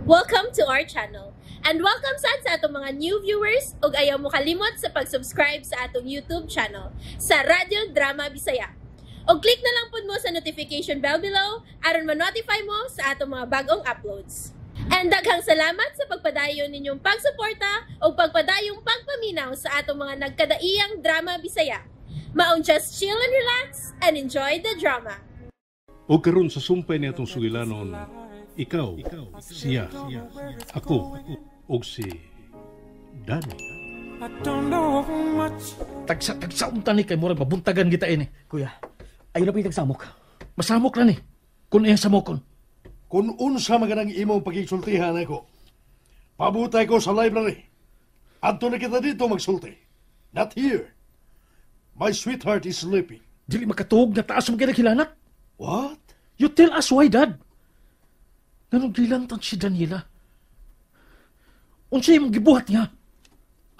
Welcome to our channel. And welcome sa atong mga new viewers ug ayaw mo kalimot sa pag-subscribe sa atong YouTube channel sa Radio Drama Bisaya. O click na lang pud mo sa notification bell below aron ma-notify mo sa atong mga bagong uploads. And daghang salamat sa pagpadayon ninyong pagsuporta o pagpadayong pagpaminaw sa atong mga nagkadaiyang Drama Bisaya. Maong just chill and relax and enjoy the drama. O karon sa sumpay ni atong sugilanon, ikaw, siya, ako, o si Danny. Tagsa-tagsaon tani kay murag mabuntagan kita ini. Kuya, ayun na po yung tagsamok. Masamok na ni. Kung iya samokon. Kung unsa maganang imong pagkisultihan ako, pabutay ko sa library. Adto na kita dito magsulti. Not here. My sweetheart is sleeping. Dili makatuog na taas mo kinakilanat. What? You tell us why, Dad. Ganun gilantan si Daniela. Unsa imong gibuhat niya?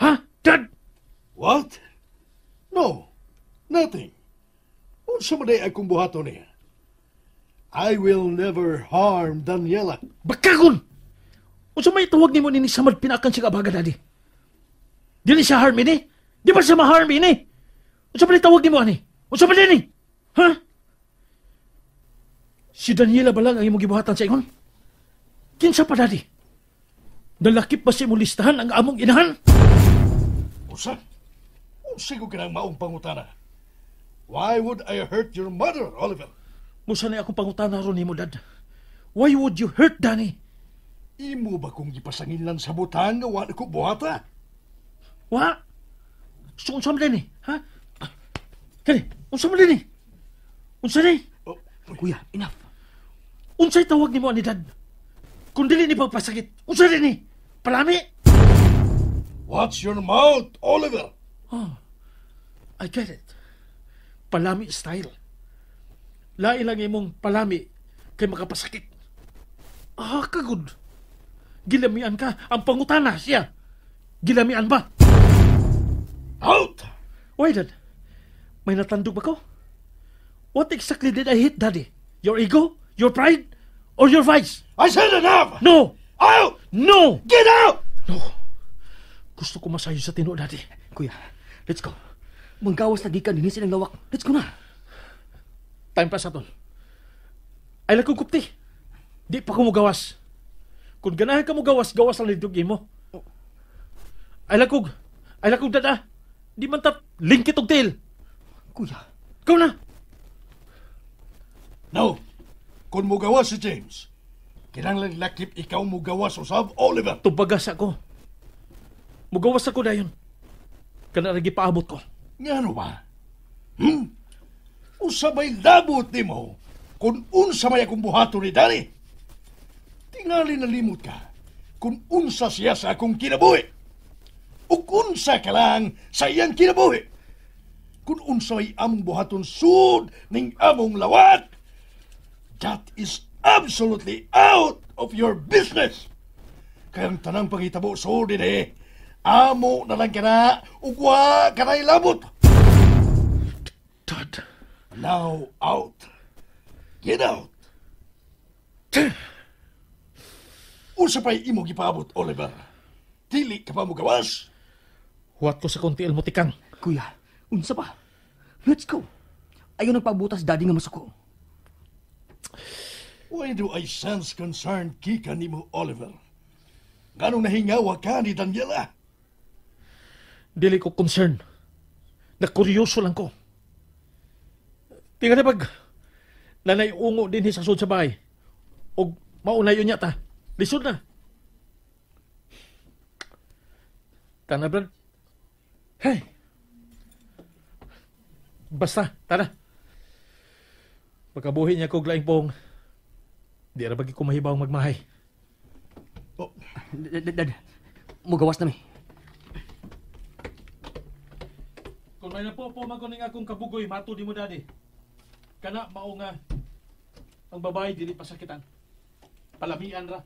Ha, Dad? What? No, nothing. Unsa man day akong buhaton niya? I will never harm Daniela. Bakagon! Unsa may tawag nimo nini samad pinakan siya kabaga, Daddy? Dili siya harm ini? Di ba siya ma-harm ini? Unsa man tawag nimo ani? Unsa man ini? Ha? Si Daniela ba lang ang imong gibuhatan sa ingon? Kinsa pa, Daddy? Nalakip ba siya mo listahan ang among inahan? Unsa? Unsa ko kinang maong pangutana? Why would I hurt your mother, Oliver? Musa na akong pangutana ron nimo, Dad. Why would you hurt Danny? Imo ba kung gipasangin lang sa butang nga wala ko buhata? Wa? So, unsa man din ha? Kani, unsa man din Unsa ni? Oh, Kuya, enough. Unsay tawag nimo ani, Dad? Kung dili ni pagpasakit, unsa din Palami? watch your mouth, Oliver! Oh, I get it. Palami style. Lain lang imong palami kay makapasakit. Ah, kagod. Gilamian ka. Ang pangutana siya. Gilamian ba? Out! Why, Dad? May natandog ba ko? What exactly did I hit, Daddy? Your ego? Your pride? Or your vice? I said enough! No! Out! No! Get out! No. Gusto ko masayo sa tino, Daddy. Kuya, let's go. Manggawas na gikan din silang lawak. Let's go na. Time pa sa ton. Ay lang kong kupti. Di pa ko mo gawas. Kung ganahan ka mo gawas, gawas lang nitong mo. Ay lang kong dada. Di man tat lingkit og tail. Kuya, Ikaw na. No. Kung mugawas si James, kinanglang lakip ikaw mugawas usab, Oliver. Tubagas ako. Mugawas ako dayon. Kana lagi paabot ko. Ngano ba? Unsa may labot nimo kung unsa may akong buhato ni Danny? Tingali nalimot ka kung unsa siya sa akong kinabuhi. O unsa ka lang sa iyang kinabuhi. Kung unsa may among buhaton sud ning among lawat. That is absolutely out of your business. Kayang tanang pangitabo sud din amo na lang ka na ugwa ka na ilabot. Dad. Now out. Get out. Unsa pa'y imo gipaabot, Oliver? Dili ka pa mo gawas? Huwat ko sa konti almutikang. kuya, unsa pa? Let's go. Ayaw nagpabutas daddy nga masuko. Why do I sense concern kika nimo, Oliver? Ganong nahingawa ka ni Daniela? Dili ko concern. Nakuryoso lang ko. Tingnan na pag nanay ungo din sa sud sa bahay. O maunay yun niya ta. Lisod na. Tana, Brad. Hey. Basta, tara. Pagkabuhi niya kog laing pong di ra bagi ko mahibaw magmahay. Oh, Dad, mugawas na mi. Kung may napo maguning akong kabugoy, mato di mo, Daddy. Kana mao nga ang babae dili pasakitan. Palamian ra.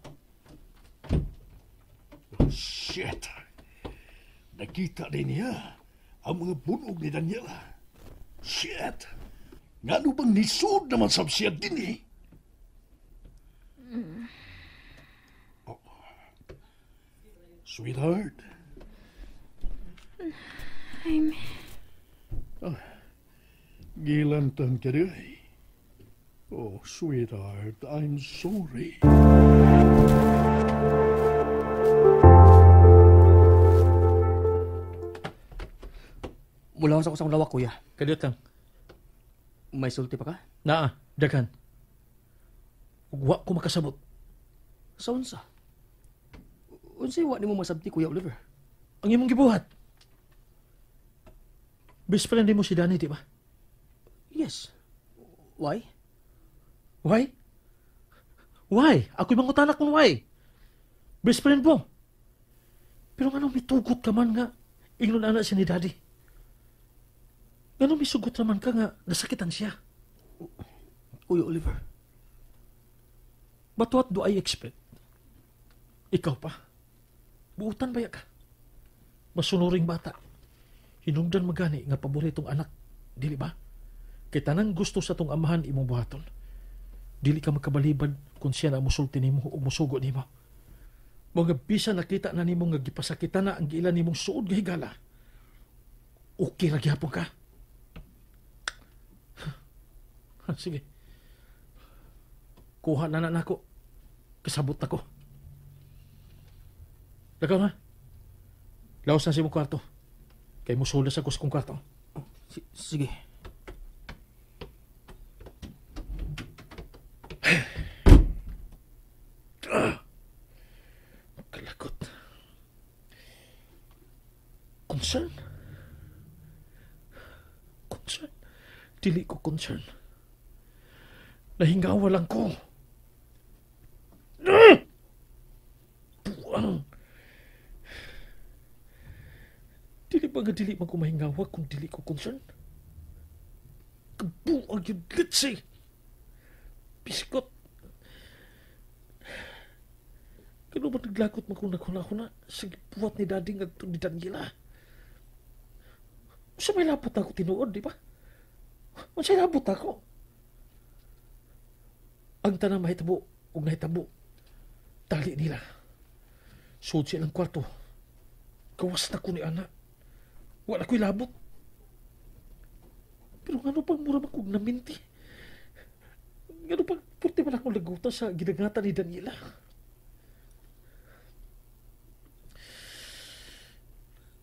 shit. Nakita din niya ang mga bunog ni Daniela. Shit. Nga bang nisod naman sa siya din eh? Oh. Sweetheart. I'm... Gilantan ka rin. Oh, sweetheart, I'm sorry. Mula sa kusang lawak, kuya. Kadiyot lang. May sulti pa ka? Naa, daghan. Ug wa ko makasabot. Sa unsa? Unsay wa nimo masabti, Kuya Oliver? Ang imong gibuhat. Best friend mo si Danny, di ba? Yes. Why? Why? Why? Ako'y mangutanak kung why. Best friend mo. Pero nga nung mitugot ka man nga, ingnon anak siya ni Daddy. Nga nung misugot naman ka nga, nasakitan siya. Kuya Oliver. But what do I expect? Ikaw pa. Buutan baya ka. Masunuring bata. Hinungdan magani nga paboritong anak. Dili ba? Kay tanang gusto sa tong amahan imong buhaton. Dili ka magkabalibad kung siya na musulti nimo o musugo nimo. Mga bisa nakita na nimo nga gipasakita na ang giila nimong suod nga higala. Okay ra gyapon ka. Sige. Kuha na nako. Kasabot na ko. Lagaw na. Laos na si mong kwarto. Kay musulas ako sa kong kwarto. Sige. Kalakot. Concern? Concern? Dili ko concern. Nahingawa lang ko. Buang. Dili ba nga dili man ko mahingawa kung dili ko concern? Kabuang yung litsi. Biskot. Kano ba naglakot man kung nakuna-kuna sa gibuhat ni Daddy nga ni Daniela? Sa may labot ako tinuod, di ba? Masay labot ako. Ang tanang mahitabo o nahitabo, tali nila. Suod silang kwarto. Gawas na ko ni Ana. Wala ko'y labot. Pero ano pang mura man kong naminti? Ano pang purti man akong laguta sa ginagata ni Daniela?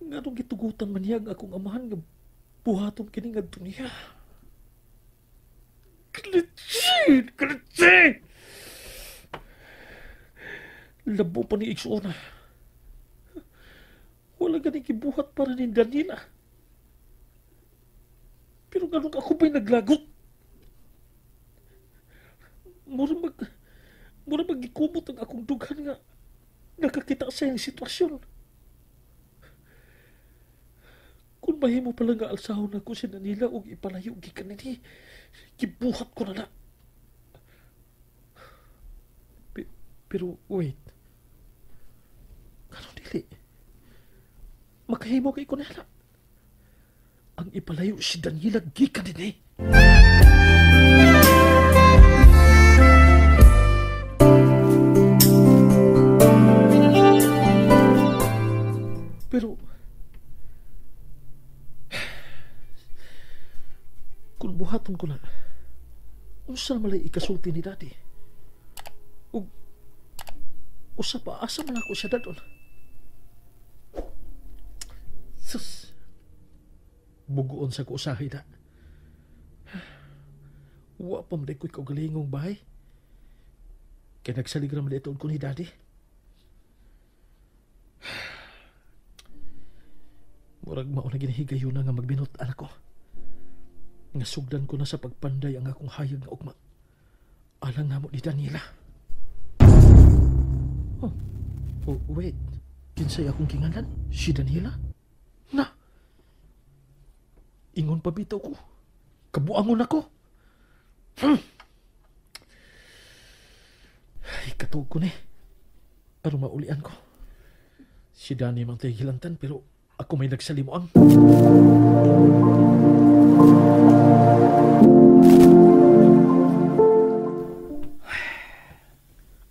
Anong gitugutan man niya ang akong amahan nga buhaton kini nga niya? Klitsin! Klitsin! Labo pa ni Ixona. Wala ganing kibuhat para ni Daniela. Pero ganun ako ba'y naglagot? Mura magikubot ang akong dughan nga nakakita sa iyang sitwasyon. Kung mahimo pala nga alsahon ako si Danila o ipalayo gikan nini, gibuhat ko na na. Pero wait. Ano dili? Makahimo kay ko na na. Ang ipalayo si Danila gikan nini. Pero kung buhaton ko na, unsa malay ikasulti ni Daddy? Usa pa, asa man ako siya dadon? Sus, buguon sa ko usahay na. Wa pa man ko'y kaugalingong bahay. Kaya nagsalig naman ito ko ni Daddy. Murag mao na ginahigayon na nga magbinot anak ko. Nga sugdan ko na sa pagpanday ang akong hayag nga ugma. Alang nga mo ni Daniela. Oh, wait. Kinsay akong kingalan? Si Daniela? Na! Ingon pa bitaw ko. Kabuangon ako. Ay, katuog ko ni. Pero maulian ko. Si Dani mang tigilantan pero ako may nagsalimuang.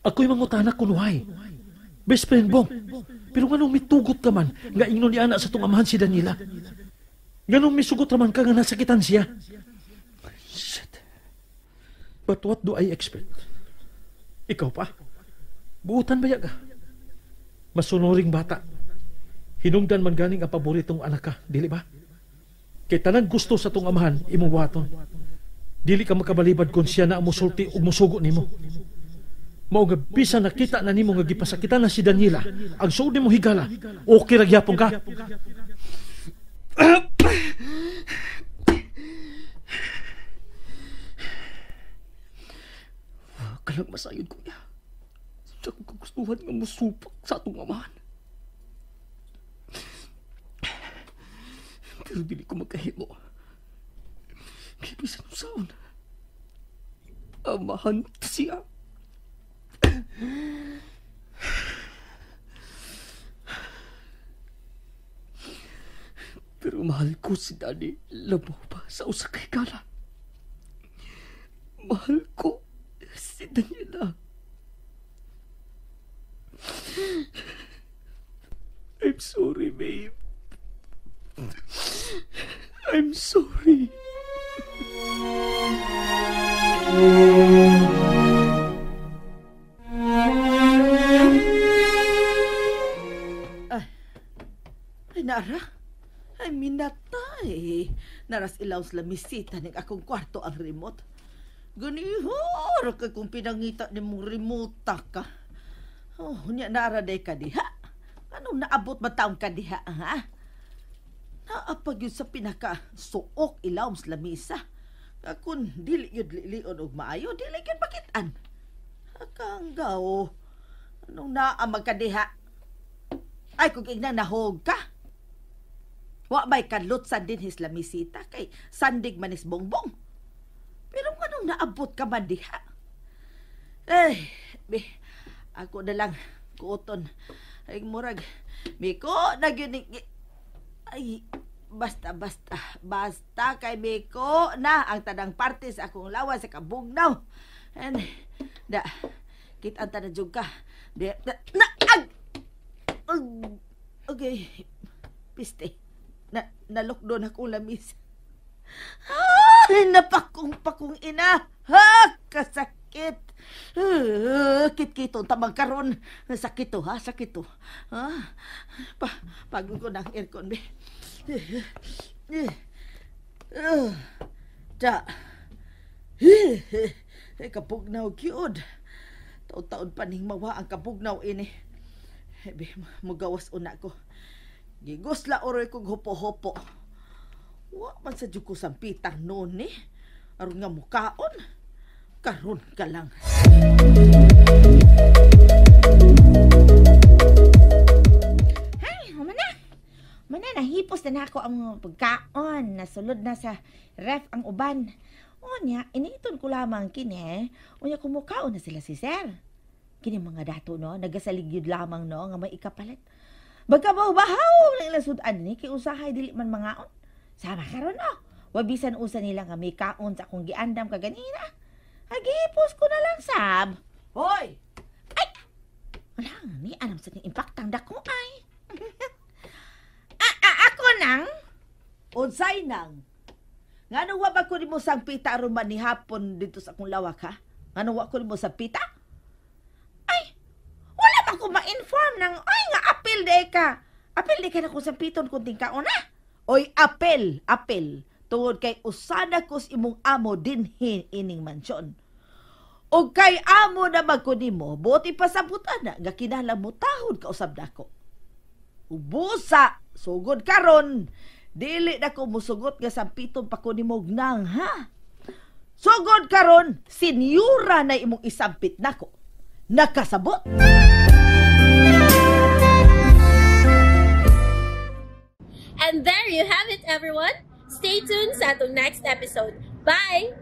Ako'y mangutanak kung why. Best friend bong. Pero nganong mitugot ka man, nga ingnon ni anak sa tong amahan si Daniela. Nganong misugot raman ka nga nasakitan siya. Shit. But what do I expect? Ikaw pa? Buutan baya ka? Masunuring bata. Hinungdan man ganing ang paboritong anak ka, dili ba? Kay tanang gusto sa tong amahan, imong buhaton. Dili ka makabalibad kung siya na musulti o musugo nimo. Mao nga bisan nakita na nimo nga gipasakitan na si Daniela, ang suod nimo higala, okay ra gyapon ka. Kalang masayod ko niya. Sa kong kagustuhan nga musupak sa atong amahan. Pero dili ko magkahimo. Kaya bisan usaon. Amahan siya. Pero mahal ko si Daddy labo pa sa usa kay kala. Mahal ko si Daniela. I'm sorry, babe. I'm sorry. Ay, Nara. Ay, minatay. Naras ilaw sa lamisita ng akong kwarto ang remote. Ganihor ka kung pinangita ni mong remote ka. Oh, niya Nara day ka diha. Anong naabot ba taong ka diha, ha? Naapag yun sa pinaka-suok ilaw sa lamisa. Kung dili yun lilion o maayo, dili yun bakitan. Hakanggaw. Anong naamag ka diha? Ay, kung igna nahog ka. Wa ba'y kadlot sa din his lamisita kay sandig manis bongbong. Pero anong naabot ka man diha? Ay, ako na lang kuoton. Ay, murag, Miko, ay, basta kay Miko na ang tanang parte sa akong lawas sa kabugnaw. And, kita ang tanadjog ka. Okay, piste. Nalokdo na akong lamis. Ay, napakong ina. Ha, kasakit. Kit-kitong tamang karon. Sakit to, ha? Sakit to. Ha? Pagod ko ng aircon, be. Kapugnaw, cute. Taon-taon pa ning mawa ang kapugnaw ini. Be, mugawas una ko. Gigos la oroy kong hopo-hopo. Wa man sa ko sampitang noon eh. Aron nga mukaon. Karon ka lang. Hay, mana nahipos na ako ang mga pagkaon. Nasulod na sa ref ang uban. O niya, initon ko lamang kini. O niya kumukaon na sila si Sir. Kini mga dato no, nagasaligid lamang no, nga may ikapalit. Bagkabaw-bahaw lang ilang sudan ni, kay usahay dili man mangaon. Sama karon no, wabisan usa nila nga may kaon sa akong giandam kaganina. Agipos ko na lang sab. Hoy! Ay! Wala ni, anam sa ning impaktang dako ay. Ako nang? Unsay nang? Ngano wa ba ko nimo sang pita aron man ni hapon dito sa akong lawak ha? Ngano wa ko nimo sa pita? Ay! Wala ba ko ma-inform ng, ay nga apel de ka. Apel de ka na kung sa piton kunting kaon ha? Oy, apel. Tungod kay usada kos imong amo dinhin ining mansyon. O kay amo na magkuni mo, buti pasabutan na, nga kinala mo tahod ka usab dako. Ubusa, sugod karon, dili na ko musugot nga sampiton pa ko ni Mognang, ha? Sugod karon, senyura na imong isampit nako. Nakasabot. And there you have it, everyone. Stay tuned sa atong next episode. Bye!